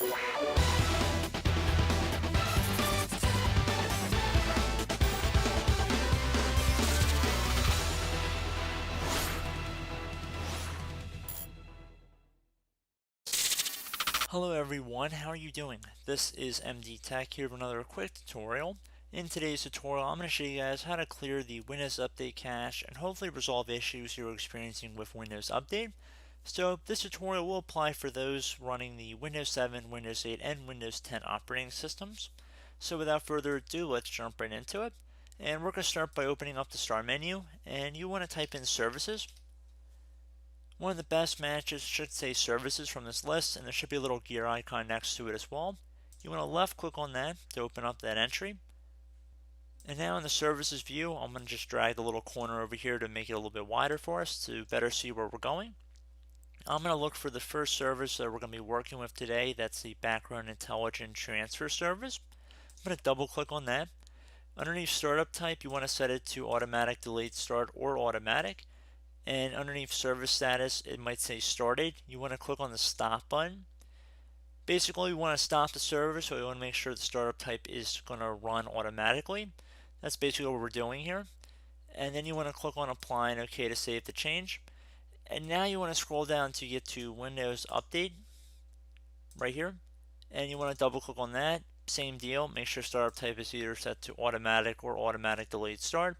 Hello everyone, how are you doing? This is MD Tech here with another quick tutorial. In today's tutorial, I'm going to show you guys how to clear the Windows Update cache and hopefully resolve issues you're experiencing with Windows Update. So this tutorial will apply for those running the Windows 7, Windows 8, and Windows 10 operating systems. So without further ado, let's jump right into it. And we're going to start by opening up the Start menu, and you want to type in Services. One of the best matches should say Services from this list, and there should be a little gear icon next to it as well. You want to left click on that to open up that entry. And now in the Services view, I'm going to just drag the little corner over here to make it a little bit wider for us to better see where we're going. I'm going to look for the first service that we're going to be working with today. That's the Background Intelligent Transfer Service. I'm going to double click on that. Underneath Startup Type, you want to set it to Automatic Delayed Start or Automatic. And underneath service status, it might say started. You want to click on the stop button. Basically, we want to stop the service, so we want to make sure the startup type is going to run automatically. That's basically what we're doing here. And then you want to click on apply and OK to save the change. And now you want to scroll down to get to Windows Update right here. And you want to double click on that. Same deal. Make sure startup type is either set to automatic or automatic delayed start.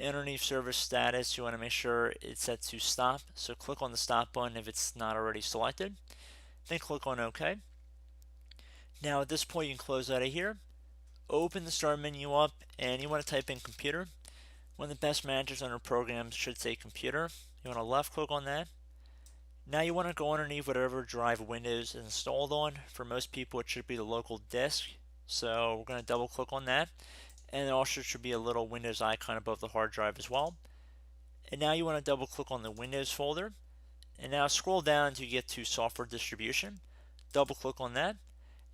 Underneath service status, you want to make sure it's set to stop. So click on the stop button if it's not already selected. Then click on OK. Now at this point, you can close out of here. Open the Start menu up, and you want to type in Computer. One of the best managers under Programs should say Computer. You want to left click on that. Now you want to go underneath whatever drive Windows is installed on. For most people, it should be the local disk. So we're going to double click on that. And there also should be a little Windows icon above the hard drive as well. And now you want to double click on the Windows folder. And now scroll down to get to Software Distribution. Double click on that.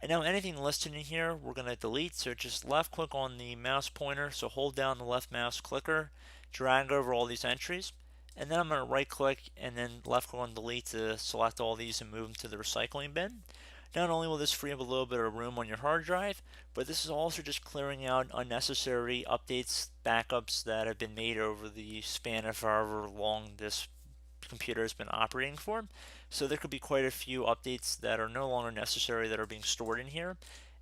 And now anything listed in here we're going to delete. So just left click on the mouse pointer. So hold down the left mouse clicker. Drag over all these entries. And then I'm going to right click and then left click on delete to select all these and move them to the recycling bin. Not only will this free up a little bit of room on your hard drive, but this is also just clearing out unnecessary updates, backups that have been made over the span of however long this computer has been operating for. So there could be quite a few updates that are no longer necessary that are being stored in here.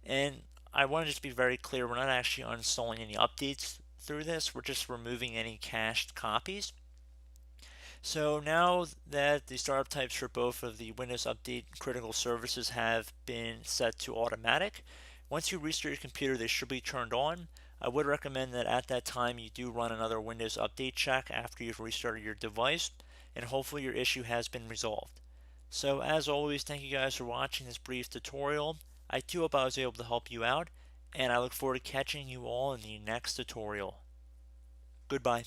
And I want to just be very clear, we're not actually uninstalling any updates through this, we're just removing any cached copies. So now that the startup types for both of the Windows Update critical services have been set to automatic, once you restart your computer, they should be turned on. I would recommend that at that time you do run another Windows Update check after you've restarted your device, and hopefully your issue has been resolved. So as always, thank you guys for watching this brief tutorial. I do hope I was able to help you out, and I look forward to catching you all in the next tutorial. Goodbye.